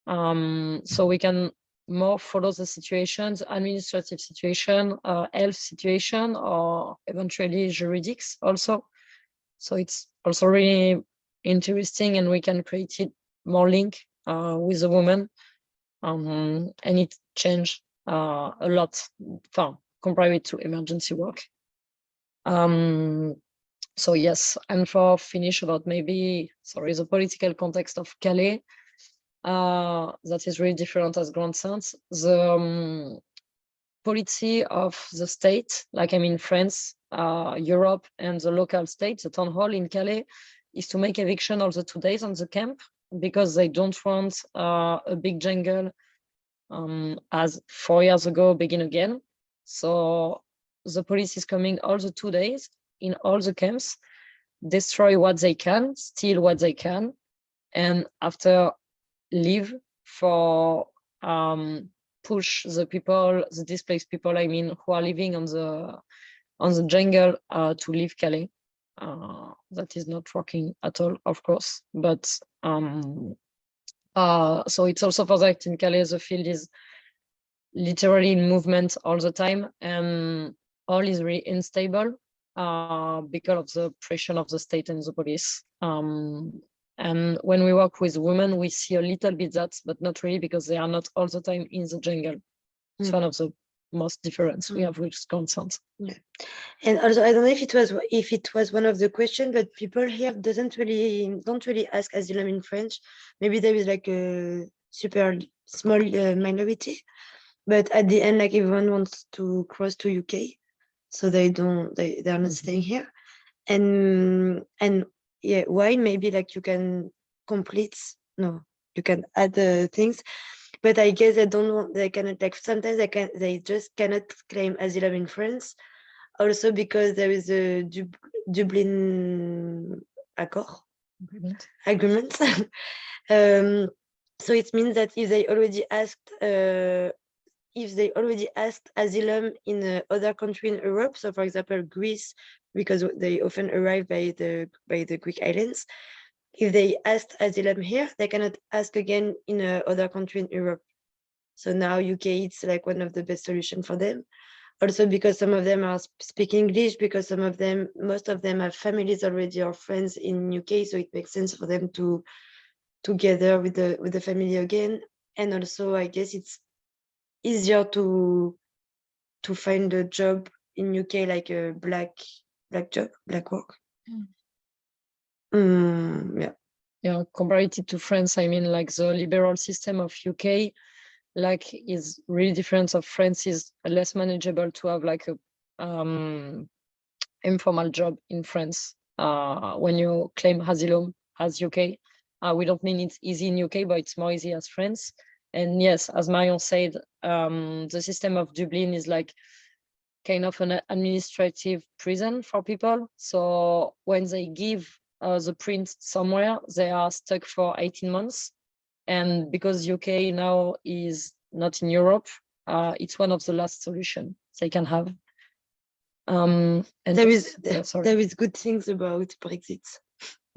So we can more follow the situations, administrative situation, health situation, or eventually juridics also. So it's also really interesting, and we can create it more link with the woman, and it changed a lot compared to emergency work. So yes, and for finish about maybe, sorry, the political context of Calais, that is really different as Grand Sainte. The policy of the state, like I'm in France, Europe, and the local state, the town hall in Calais, is to make eviction all the 2 days on the camp, because they don't want a big jungle as 4 years ago begin again. So the police is coming all the 2 days in all the camps, destroy what they can, steal what they can, and after leave for push the people, the displaced people, I mean, who are living on the jungle to leave Calais. That is not working at all, of course, but so it's also for that in Calais, the field is literally in movement all the time, and all is really unstable because of the pressure of the state and the police. And when we work with women, we see a little bit that, but not really, because they are not all the time in the jungle. It's one of the most difference we have with consent. Yeah. And also, I don't know if it was one of the questions, but people here don't really ask asylum in French. Maybe there is like a super small minority, but at the end, like everyone wants to cross to UK, so they are not staying here. And yeah, why maybe like you can you can add the things, but I guess they don't want, they cannot, like sometimes they just cannot claim asylum in France, Also because there is a Dublin agreement. So it means that if they already asked asylum in other country in Europe, so for example Greece, because they often arrive by the Greek islands, if they asked asylum here, they cannot ask again in other country in Europe. So now UK, it's like one of the best solution for them. Also because some of them are speak English, because most of them have families already or friends in UK, so it makes sense for them to gather with the family again. And also I guess it's easier to find a job in UK, like a black job, black work. Yeah, comparative to France, I mean, like the liberal system of UK, like is really different. Of France is less manageable to have like a informal job in France when you claim asylum as UK. We don't mean it's easy in UK, but it's more easy as France. And yes, as Marion said, the system of Dublin is like kind of an administrative prison for people. So when they give the print somewhere, they are stuck for 18 months. And because UK now is not in Europe, it's one of the last solutions they can have. And there is good things about Brexit.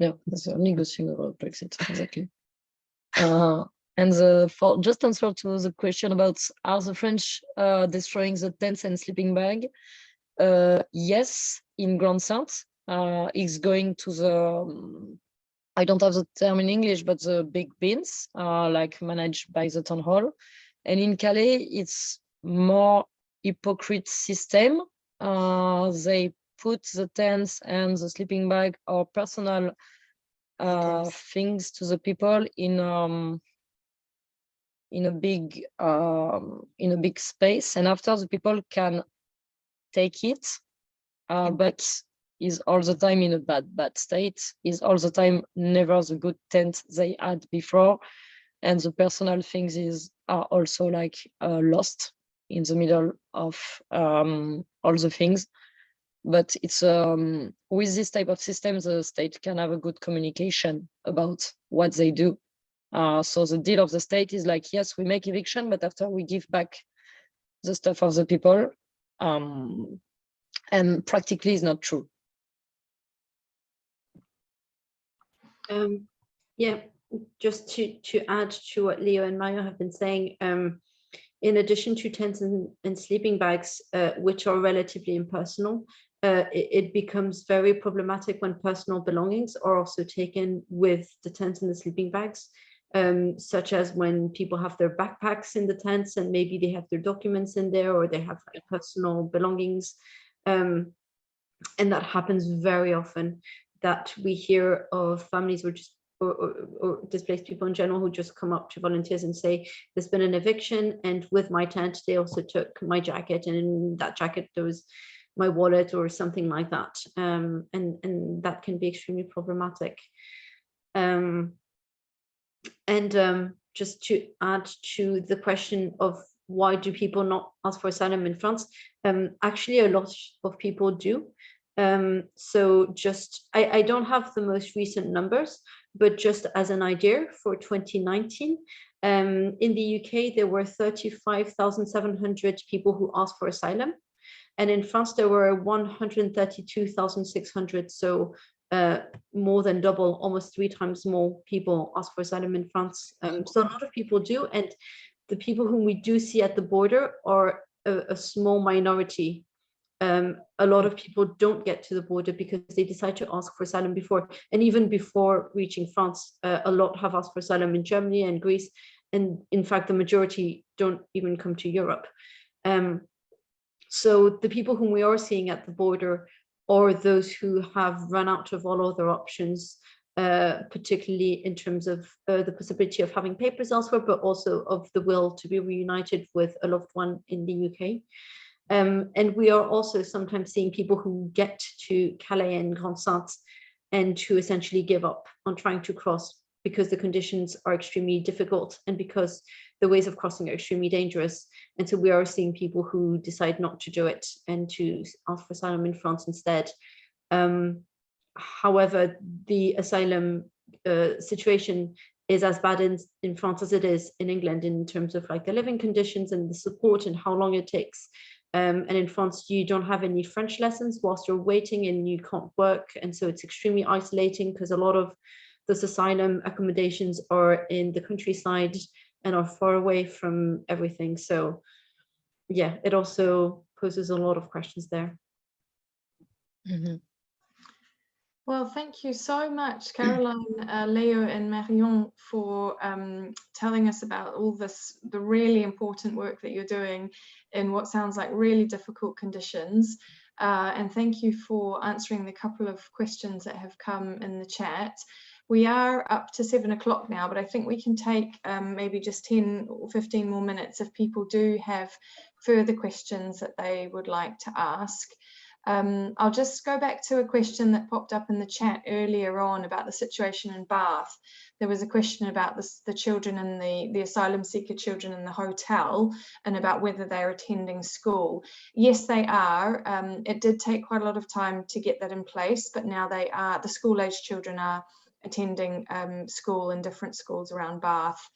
Yeah, that's the only good thing about Brexit, exactly. And for just answer to the question about are the French destroying the tents and sleeping bag? Yes, in Grand Sainte, it's going to the I don't have the term in English, but the big bins like managed by the town hall. And in Calais, it's more hypocrite system. They put the tents and the sleeping bag or personal things to the people in a big space, and after the people can take it, but is all the time in a bad state, is all the time never the good tent they had before, and the personal things are also like lost in the middle of all the things. But it's with this type of system, the state can have a good communication about what they do. So the deal of the state is like, yes, we make eviction, but after we give back the stuff of the people, and practically is not true. Yeah, just to add to what Leo and Maya have been saying, in addition to tents and sleeping bags, which are relatively impersonal, it becomes very problematic when personal belongings are also taken with the tents and the sleeping bags, such as when people have their backpacks in the tents and maybe they have their documents in there, or they have like personal belongings. And that happens very often, that we hear of families or displaced people in general who just come up to volunteers and say, there's been an eviction, and with my tent they also took my jacket, and in that jacket there was my wallet or something like that, and that can be extremely problematic. Just to add to the question of why do people not ask for asylum in France, actually a lot of people do. So just I don't have the most recent numbers, but just as an idea, for 2019, in the UK there were 35,700 people who asked for asylum, and in France there were 132,600. So more than double, almost 3 times more people ask for asylum in France. So a lot of people do, and the people whom we do see at the border are a small minority. A lot of people don't get to the border because they decide to ask for asylum before, and even before reaching France, a lot have asked for asylum in Germany and Greece, and in fact the majority don't even come to Europe. So the people whom we are seeing at the border are those who have run out of all other options, particularly in terms of the possibility of having papers elsewhere, but also of the will to be reunited with a loved one in the UK. And we are also sometimes seeing people who get to Calais and Grand Sainte and who essentially give up on trying to cross because the conditions are extremely difficult and because the ways of crossing are extremely dangerous. And so we are seeing people who decide not to do it and to ask for asylum in France instead. However, the asylum situation is as bad in France as it is in England in terms of like the living conditions and the support and how long it takes. And in France, you don't have any French lessons whilst you're waiting and you can't work. And so it's extremely isolating because a lot of those asylum accommodations are in the countryside and are far away from everything. So yeah, it also poses a lot of questions there. Mm-hmm. Well, thank you so much, Caroline, Leo and Marion, for telling us about all this, the really important work that you're doing in what sounds like really difficult conditions. And thank you for answering the couple of questions that have come in the chat. We are up to 7 o'clock now, but I think we can take maybe just 10 or 15 more minutes if people do have further questions that they would like to ask. I'll just go back to a question that popped up in the chat earlier on about the situation in Bath. There was a question about the children and the asylum seeker children in the hotel and about whether they're attending school. Yes, they are. It did take quite a lot of time to get that in place, but now they are, the school-aged children are attending school in different schools around Bath.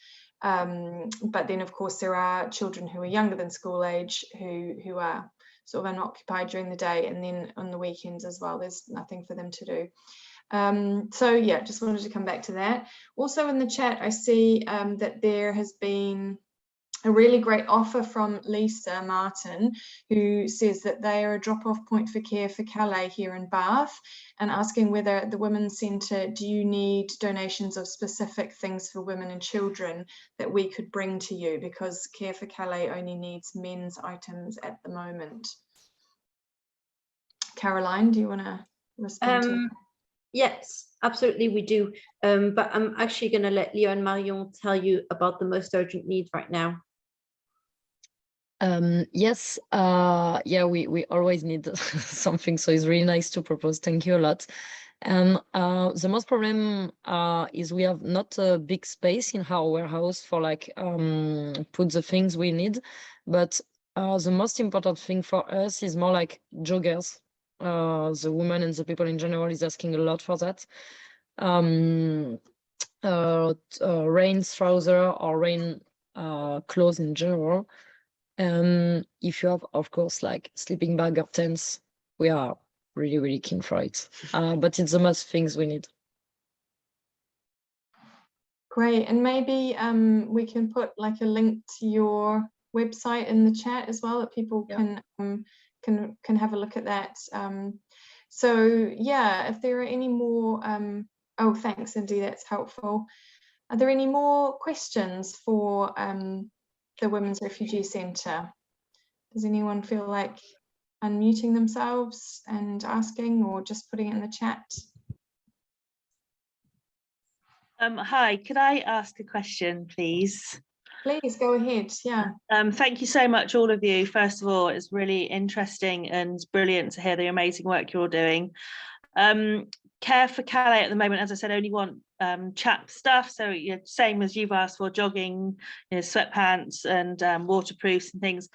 But then, of course, there are children who are younger than school age who are sort of unoccupied during the day, and then on the weekends as well, there's nothing for them to do. So yeah, just wanted to come back to that. Also in the chat, I see that there has been a really great offer from Lisa Martin, who says that they are a drop-off point for care for Calais here in Bath, and asking whether at the Women's Centre, do you need donations of specific things for women and children that we could bring to you, because Care for Calais only needs men's items at the moment. Caroline, do you want to respond to that? Yes, absolutely we do. But I'm actually going to let Leo and Marion tell you about the most urgent needs right now. Yes, yeah, we always need something, so it's really nice to propose. Thank you a lot. And the most problem is we have not a big space in our warehouse for like put the things we need, but the most important thing for us is more like joggers. The women and the people in general is asking a lot for that. Rain trouser or rain clothes in general. If you have, of course, like sleeping bag or tents, we are really, really keen for it. But it's the most things we need. Great, and maybe we can put like a link to your website in the chat as well, that people can have a look at that. So yeah, if there are any more, oh thanks Cindy, that's helpful. Are there any more questions for the Women's Refugee Centre? Does anyone feel like unmuting themselves and asking, or just putting it in the chat? Hi, could I ask a question, please? Please go ahead. Yeah. Thank you so much, all of you. First of all, it's really interesting and brilliant to hear the amazing work you're all doing. Care for Calais at the moment, as I said, only want chap stuff, so same as you've asked for, jogging, sweatpants and waterproofs and things.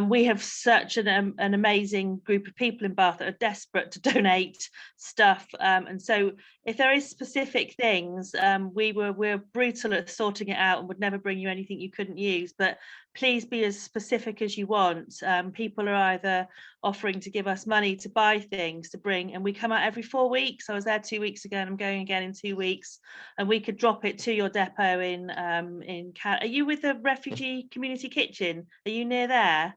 We have such an amazing group of people in Bath that are desperate to donate stuff, and so if there is specific things, we're brutal at sorting it out and would never bring you anything you couldn't use, but please be as specific as you want. People are either offering to give us money to buy things to bring, and we come out every 4 weeks. I was there 2 weeks ago and I'm going again in 2 weeks, and we could drop it to your depot in are you with the Refugee Community Kitchen? Are you near there?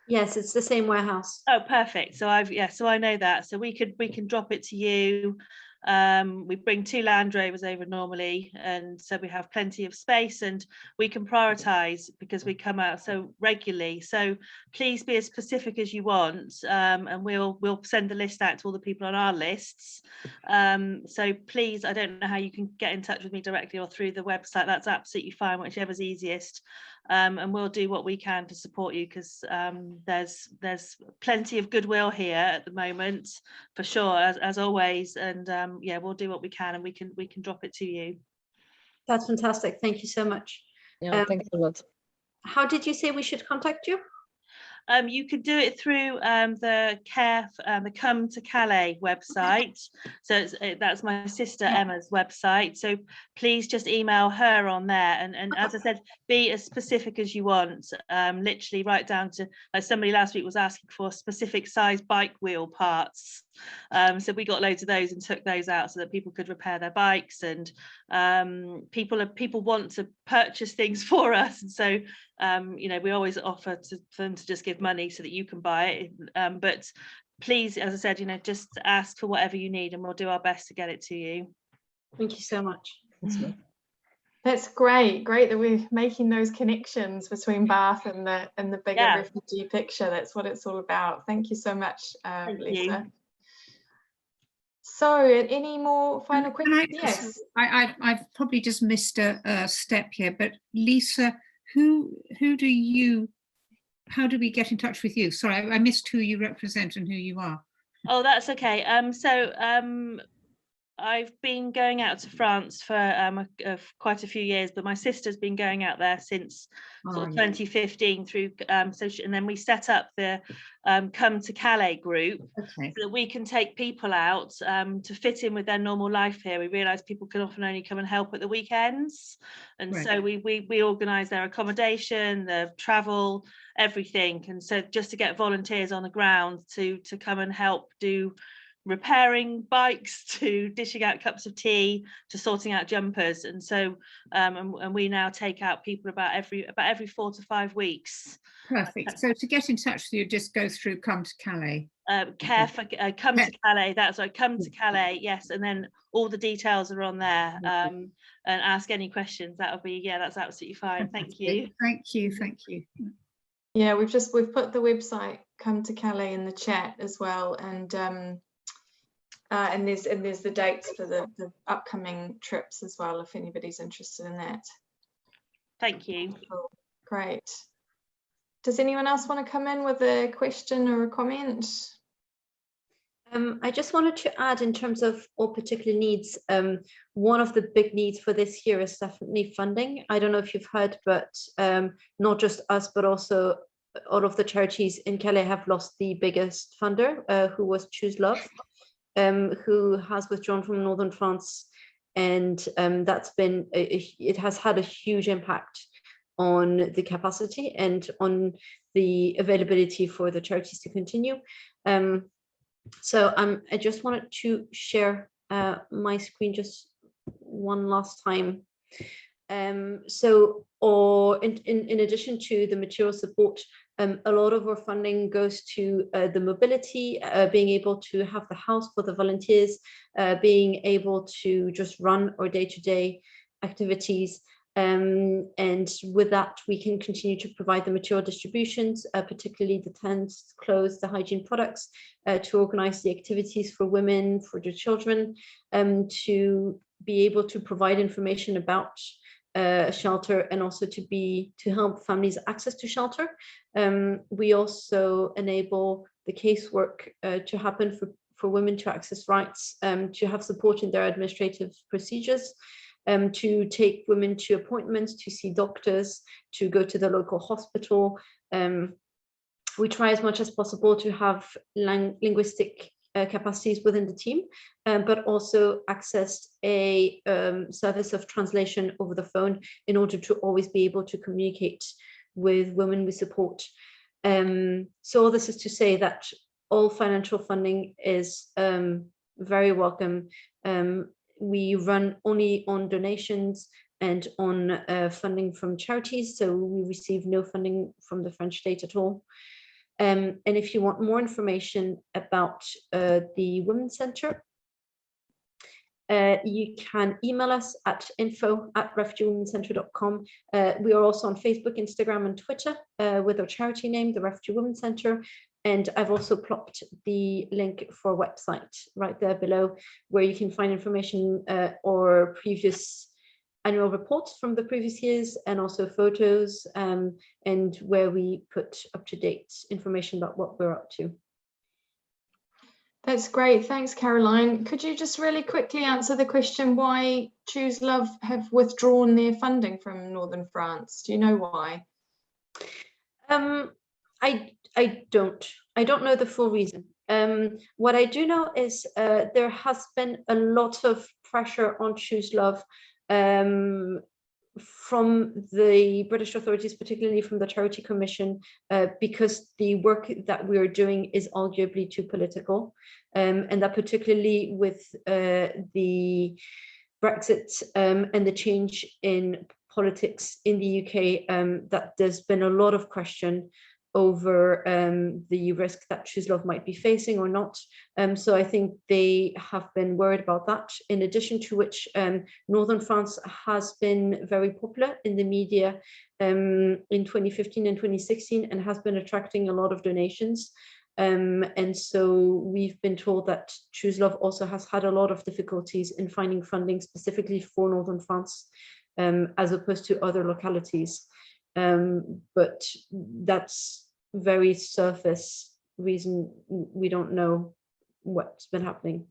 Yes, it's the same warehouse. Oh, perfect. So so I know that. So we can drop it to you. We bring 2 Land Rovers over normally, and so we have plenty of space, and we can prioritize because we come out so regularly. So please be as specific as you want, and we'll send the list out to all the people on our lists. So please, I don't know how you can get in touch with me directly or through the website. That's absolutely fine, whichever's easiest. And we'll do what we can to support you, because there's plenty of goodwill here at the moment, for sure, as always, and yeah, we'll do what we can, and we can drop it to you. That's fantastic. Thank you so much. Yeah, thanks a lot. How did you say we should contact you? You could do it through the Come to Calais website. So that's my sister Emma's website. So please just email her on there. And as I said, be as specific as you want. Literally right down to, like somebody last week was asking for specific size bike wheel parts. So we got loads of those and took those out so that people could repair their bikes. And people want to purchase things for us. And so we always offer for them to just give money so that you can buy it. But please, as I said, just ask for whatever you need and we'll do our best to get it to you. Thank you so much. That's great that we're making those connections between Bath and the bigger refugee picture. That's what it's all about. Thank you so much, Lisa. So any more final questions? Yes. I've probably just missed a step here, but Lisa, how do we get in touch with you? Sorry, I missed who you represent and who you are. Oh, that's okay. I've been going out to France for quite a few years, but my sister's been going out there since sort of 2015 through and then we set up the Come to Calais group so that we can take people out to fit in with their normal life here. We realise people can often only come and help at the weekends, and so we organise their accommodation, their travel, everything, and so just to get volunteers on the ground to come and help do repairing bikes, to dishing out cups of tea, to sorting out jumpers. And so and we now take out people about every 4 to 5 weeks. Perfect. So to get in touch with you, just go through Come to Calais. Come to Calais, that's right, Come to Calais, yes, and then all the details are on there. And ask any questions. That'll be, that's absolutely fine. Thank you. Thank you. Yeah, we've put the website Come to Calais in the chat as well, and there's the dates for the upcoming trips as well, if anybody's interested in that. Thank you. Cool. Great. Does anyone else want to come in with a question or a comment? I just wanted to add, in terms of all particular needs, one of the big needs for this year is definitely funding. I don't know if you've heard, but not just us, but also all of the charities in Calais have lost the biggest funder, who was Choose Love, who has withdrawn from Northern France, and that's been it has had a huge impact on the capacity and on the availability for the charities to continue. So I just wanted to share my screen just one last time. In addition to the material support, a lot of our funding goes to the mobility, being able to have the house for the volunteers, being able to just run our day-to-day activities. And with that, we can continue to provide the material distributions, particularly the tents, clothes, the hygiene products, to organize the activities for women, for the children, to be able to provide information about shelter, and also to help families access to shelter. We also enable the casework to happen for women to access rights, to have support in their administrative procedures, to take women to appointments, to see doctors, to go to the local hospital. We try as much as possible to have linguistic capacities within the team, but also access a service of translation over the phone in order to always be able to communicate with women we support. So all this is to say that all financial funding is very welcome. We run only on donations and on funding from charities, so we receive no funding from the French state at all. And if you want more information about the Women's Centre, you can email us at info@refugeewomencentre.com. We are also on Facebook, Instagram, and Twitter with our charity name, the Refugee Women's Centre. And I've also plopped the link for a website right there below, where you can find information or previous annual reports from the previous years, and also photos, and where we put up-to-date information about what we're up to. That's great. Thanks, Caroline. Could you just really quickly answer the question why Choose Love have withdrawn their funding from Northern France? Do you know why? I don't know the full reason. What I do know is there has been a lot of pressure on Choose Love from the British authorities, particularly from the Charity Commission, because the work that we are doing is arguably too political, and that particularly with the Brexit and the change in politics in the UK, that there's been a lot of question over the risk that Choose Love might be facing or not. So I think they have been worried about that, in addition to which Northern France has been very popular in the media in 2015 and 2016 and has been attracting a lot of donations. And so we've been told that Choose Love also has had a lot of difficulties in finding funding specifically for Northern France, as opposed to other localities. But that's very surface reason. We don't know what's been happening.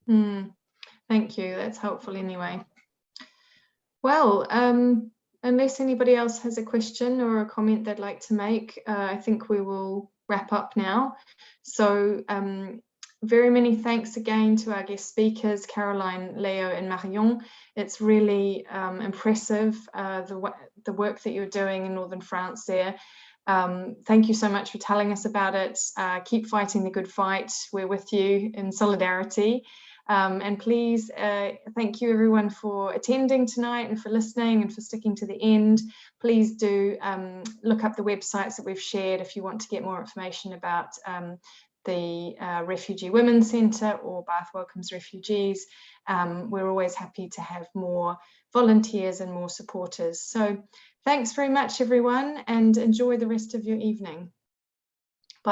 Thank you. That's helpful anyway. Well, unless anybody else has a question or a comment they'd like to make, I think we will wrap up now. So very many thanks again to our guest speakers, Caroline, Leo and Marion. It's really impressive, the work that you're doing in Northern France there. Thank you so much for telling us about it. Keep fighting the good fight. We're with you in solidarity. And please, thank you everyone for attending tonight and for listening and for sticking to the end. Please do look up the websites that we've shared if you want to get more information about the Refugee Women's Centre or Bath Welcomes Refugees. We're always happy to have more volunteers and more supporters. So thanks very much everyone, and enjoy the rest of your evening.